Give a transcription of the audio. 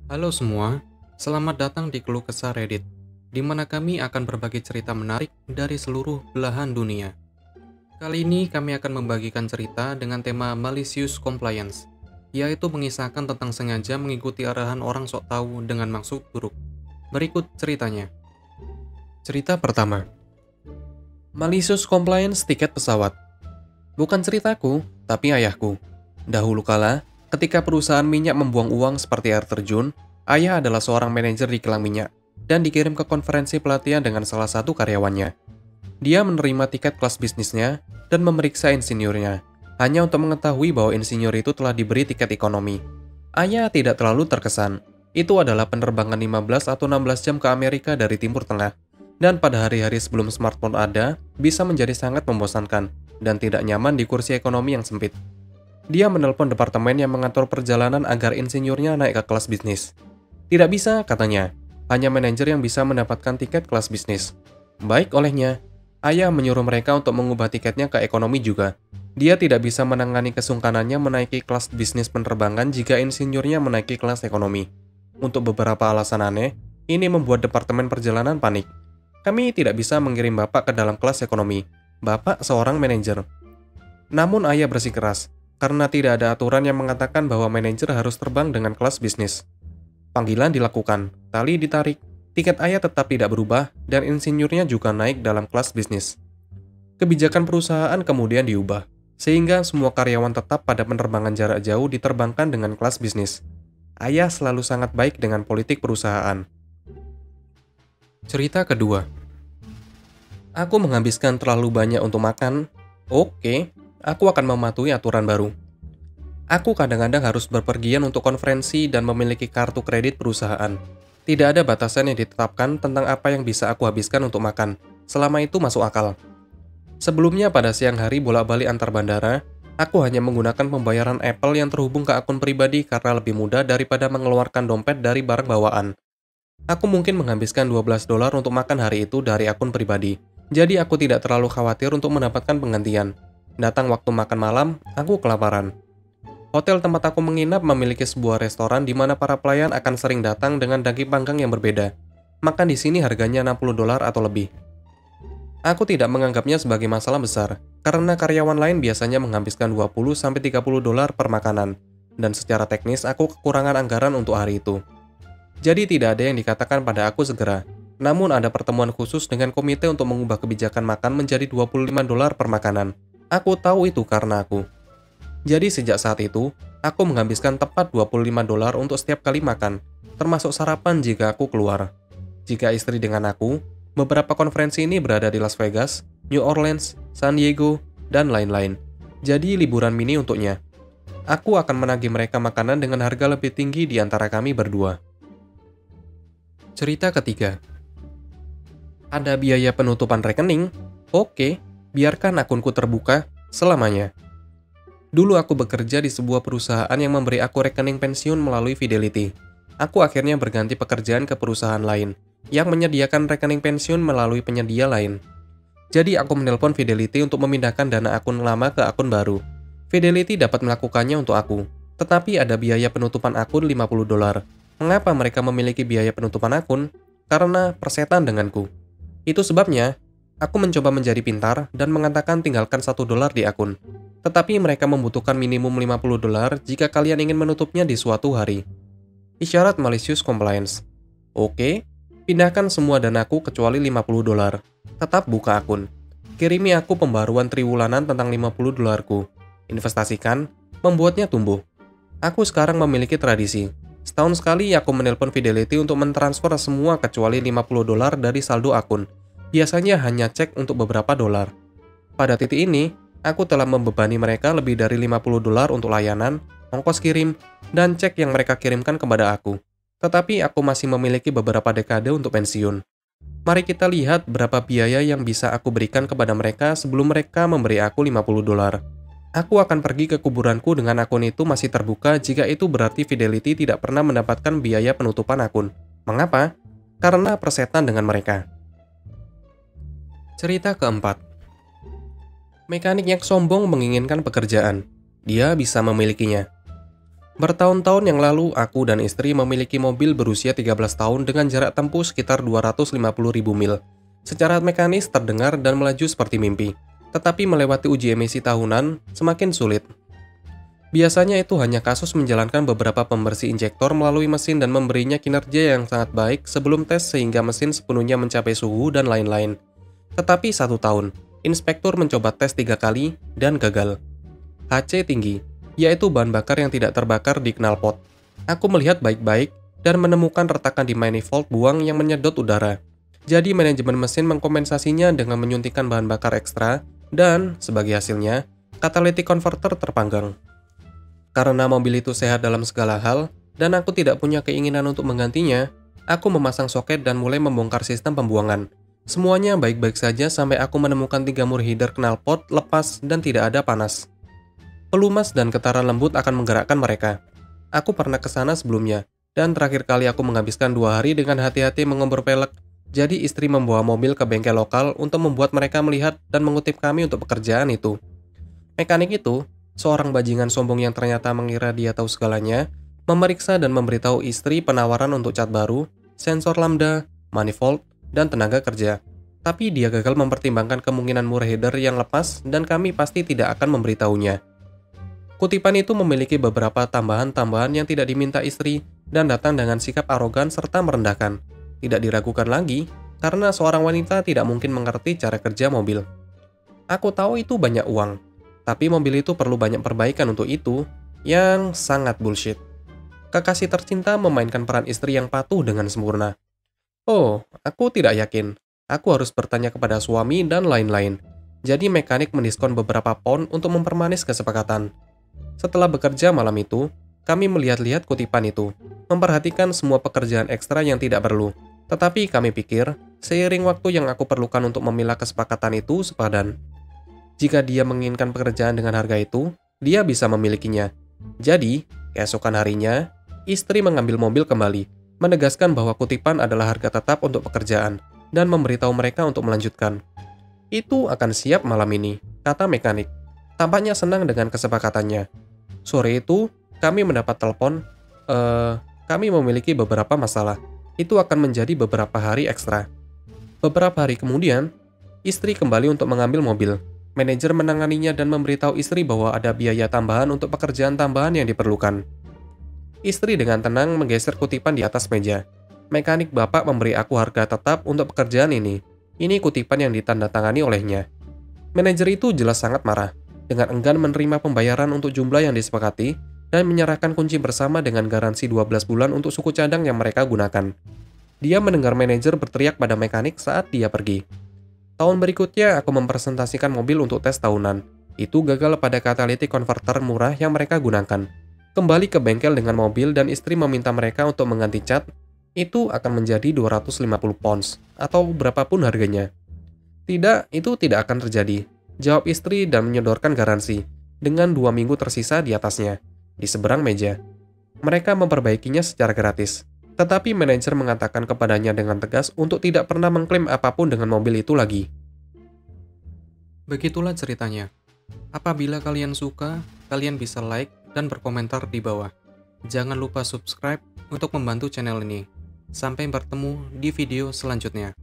Halo semua, selamat datang di Keluh Kesah Reddit, di mana kami akan berbagi cerita menarik dari seluruh belahan dunia. Kali ini kami akan membagikan cerita dengan tema Malicious Compliance, yaitu mengisahkan tentang sengaja mengikuti arahan orang sok tahu dengan maksud buruk. Berikut ceritanya. Cerita pertama, Malicious Compliance tiket pesawat. Bukan ceritaku, tapi ayahku. Dahulu kala, ketika perusahaan minyak membuang uang seperti air terjun, ayah adalah seorang manajer di kilang minyak dan dikirim ke konferensi pelatihan dengan salah satu karyawannya. Dia menerima tiket kelas bisnisnya dan memeriksa insinyurnya, hanya untuk mengetahui bahwa insinyur itu telah diberi tiket ekonomi. Ayah tidak terlalu terkesan. Itu adalah penerbangan 15 atau 16 jam ke Amerika dari Timur Tengah. Dan pada hari-hari sebelum smartphone ada, bisa menjadi sangat membosankan dan tidak nyaman di kursi ekonomi yang sempit. Dia menelpon departemen yang mengatur perjalanan agar insinyurnya naik ke kelas bisnis. Tidak bisa, katanya. Hanya manajer yang bisa mendapatkan tiket kelas bisnis. Baik olehnya, ayah menyuruh mereka untuk mengubah tiketnya ke ekonomi juga. Dia tidak bisa menangani kesungkanannya menaiki kelas bisnis penerbangan jika insinyurnya menaiki kelas ekonomi. Untuk beberapa alasan aneh, ini membuat departemen perjalanan panik. Kami tidak bisa mengirim Bapak ke dalam kelas ekonomi. Bapak seorang manajer. Namun ayah bersikeras, karena tidak ada aturan yang mengatakan bahwa manajer harus terbang dengan kelas bisnis. Panggilan dilakukan, tali ditarik, tiket ayah tetap tidak berubah, dan insinyurnya juga naik dalam kelas bisnis. Kebijakan perusahaan kemudian diubah, sehingga semua karyawan tetap pada penerbangan jarak jauh diterbangkan dengan kelas bisnis. Ayah selalu sangat baik dengan politik perusahaan. Cerita kedua. Aku menghabiskan terlalu banyak untuk makan. Oke, aku akan mematuhi aturan baru. Aku kadang-kadang harus berpergian untuk konferensi dan memiliki kartu kredit perusahaan. Tidak ada batasan yang ditetapkan tentang apa yang bisa aku habiskan untuk makan, selama itu masuk akal. Sebelumnya pada siang hari bolak-balik antar bandara, aku hanya menggunakan pembayaran Apple yang terhubung ke akun pribadi karena lebih mudah daripada mengeluarkan dompet dari barang bawaan. Aku mungkin menghabiskan $12 untuk makan hari itu dari akun pribadi, jadi aku tidak terlalu khawatir untuk mendapatkan penggantian. Datang waktu makan malam, aku kelaparan. Hotel tempat aku menginap memiliki sebuah restoran di mana para pelayan akan sering datang dengan daging panggang yang berbeda. Makan di sini harganya $60 atau lebih. Aku tidak menganggapnya sebagai masalah besar, karena karyawan lain biasanya menghabiskan $20-30 per makanan, dan secara teknis aku kekurangan anggaran untuk hari itu. Jadi tidak ada yang dikatakan pada aku segera, namun ada pertemuan khusus dengan komite untuk mengubah kebijakan makan menjadi $25 per makanan. Aku tahu itu karena aku. Jadi sejak saat itu, aku menghabiskan tepat $25 untuk setiap kali makan, termasuk sarapan jika aku keluar. Jika istri dengan aku, beberapa konferensi ini berada di Las Vegas, New Orleans, San Diego, dan lain-lain. Jadi liburan mini untuknya. Aku akan menagih mereka makanan dengan harga lebih tinggi di antara kami berdua. Cerita ketiga. Ada biaya penutupan rekening? Oke, biarkan akunku terbuka selamanya. Dulu aku bekerja di sebuah perusahaan yang memberi aku rekening pensiun melalui Fidelity. Aku akhirnya berganti pekerjaan ke perusahaan lain, yang menyediakan rekening pensiun melalui penyedia lain. Jadi aku menelpon Fidelity untuk memindahkan dana akun lama ke akun baru. Fidelity dapat melakukannya untuk aku, tetapi ada biaya penutupan akun $50. Mengapa mereka memiliki biaya penutupan akun? Karena persetan denganku. Itu sebabnya, aku mencoba menjadi pintar dan mengatakan tinggalkan $1 di akun. Tetapi mereka membutuhkan minimum $50 jika kalian ingin menutupnya di suatu hari. Isyarat malicious compliance. Oke, pindahkan semua danaku kecuali $50. Tetap buka akun. Kirimi aku pembaruan triwulanan tentang $50ku. Investasikan, membuatnya tumbuh. Aku sekarang memiliki tradisi. Setahun sekali aku menelpon Fidelity untuk mentransfer semua kecuali $50 dari saldo akun. Biasanya hanya cek untuk beberapa dolar. Pada titik ini, aku telah membebani mereka lebih dari $50 untuk layanan, ongkos kirim, dan cek yang mereka kirimkan kepada aku. Tetapi aku masih memiliki beberapa dekade untuk pensiun. Mari kita lihat berapa biaya yang bisa aku berikan kepada mereka sebelum mereka memberi aku $50. Aku akan pergi ke kuburanku dengan akun itu masih terbuka jika itu berarti Fidelity tidak pernah mendapatkan biaya penutupan akun. Mengapa? Karena persetan dengan mereka. Cerita keempat. Mekanik yang sombong menginginkan pekerjaan. Dia bisa memilikinya. Bertahun-tahun yang lalu, aku dan istri memiliki mobil berusia 13 tahun dengan jarak tempuh sekitar 250.000 mil. Secara mekanis terdengar dan melaju seperti mimpi, tetapi melewati uji emisi tahunan semakin sulit. Biasanya itu hanya kasus menjalankan beberapa pembersih injektor melalui mesin dan memberinya kinerja yang sangat baik sebelum tes sehingga mesin sepenuhnya mencapai suhu dan lain-lain. Tetapi 1 tahun, inspektur mencoba tes 3 kali dan gagal. HC tinggi, yaitu bahan bakar yang tidak terbakar di knalpot. Aku melihat baik-baik dan menemukan retakan di manifold buang yang menyedot udara. Jadi manajemen mesin mengkompensasinya dengan menyuntikkan bahan bakar ekstra dan, sebagai hasilnya, catalytic converter terpanggang. Karena mobil itu sehat dalam segala hal, dan aku tidak punya keinginan untuk menggantinya, aku memasang soket dan mulai membongkar sistem pembuangan. Semuanya baik-baik saja sampai aku menemukan 3 mur header knalpot lepas dan tidak ada panas. Pelumas dan getaran lembut akan menggerakkan mereka. Aku pernah ke sana sebelumnya, dan terakhir kali aku menghabiskan 2 hari dengan hati-hati mengombor pelek. Jadi istri membawa mobil ke bengkel lokal untuk membuat mereka melihat dan mengutip kami untuk pekerjaan itu. Mekanik itu, seorang bajingan sombong yang ternyata mengira dia tahu segalanya, memeriksa dan memberitahu istri penawaran untuk cat baru, sensor lambda, manifold, dan tenaga kerja. Tapi dia gagal mempertimbangkan kemungkinan mur header yang lepas dan kami pasti tidak akan memberitahunya. Kutipan itu memiliki beberapa tambahan-tambahan yang tidak diminta istri dan datang dengan sikap arogan serta merendahkan. Tidak diragukan lagi, karena seorang wanita tidak mungkin mengerti cara kerja mobil. Aku tahu itu banyak uang, tapi mobil itu perlu banyak perbaikan untuk itu, yang sangat bullshit. Kekasih tercinta memainkan peran istri yang patuh dengan sempurna. Oh, aku tidak yakin. Aku harus bertanya kepada suami dan lain-lain. Jadi mekanik mendiskon beberapa pound untuk mempermanis kesepakatan. Setelah bekerja malam itu, kami melihat-lihat kutipan itu, memperhatikan semua pekerjaan ekstra yang tidak perlu. Tetapi kami pikir, seiring waktu yang aku perlukan untuk memilah kesepakatan itu sepadan. Jika dia menginginkan pekerjaan dengan harga itu, dia bisa memilikinya. Jadi, keesokan harinya, istri mengambil mobil kembali, menegaskan bahwa kutipan adalah harga tetap untuk pekerjaan, dan memberitahu mereka untuk melanjutkan. Itu akan siap malam ini, kata mekanik. Tampaknya senang dengan kesepakatannya. Sore itu, kami mendapat telepon, kami memiliki beberapa masalah. Itu akan menjadi beberapa hari ekstra. Beberapa hari kemudian, istri kembali untuk mengambil mobil. Manajer menanganinya dan memberitahu istri bahwa ada biaya tambahan untuk pekerjaan tambahan yang diperlukan. Istri dengan tenang menggeser kutipan di atas meja. Mekanik bapak memberi aku harga tetap untuk pekerjaan ini. Ini kutipan yang ditandatangani olehnya. Manajer itu jelas sangat marah, dengan enggan menerima pembayaran untuk jumlah yang disepakati, dan menyerahkan kunci bersama dengan garansi 12 bulan untuk suku cadang yang mereka gunakan. Dia mendengar manajer berteriak pada mekanik saat dia pergi. Tahun berikutnya, aku mempresentasikan mobil untuk tes tahunan. Itu gagal pada catalytic converter murah yang mereka gunakan. Kembali ke bengkel dengan mobil dan istri meminta mereka untuk mengganti cat, itu akan menjadi 250 pounds, atau berapapun harganya. Tidak, itu tidak akan terjadi, jawab istri dan menyodorkan garansi, dengan 2 minggu tersisa di atasnya. Di seberang meja. Mereka memperbaikinya secara gratis. Tetapi manajer mengatakan kepadanya dengan tegas untuk tidak pernah mengklaim apapun dengan mobil itu lagi. Begitulah ceritanya. Apabila kalian suka, kalian bisa like dan berkomentar di bawah. Jangan lupa subscribe untuk membantu channel ini. Sampai bertemu di video selanjutnya.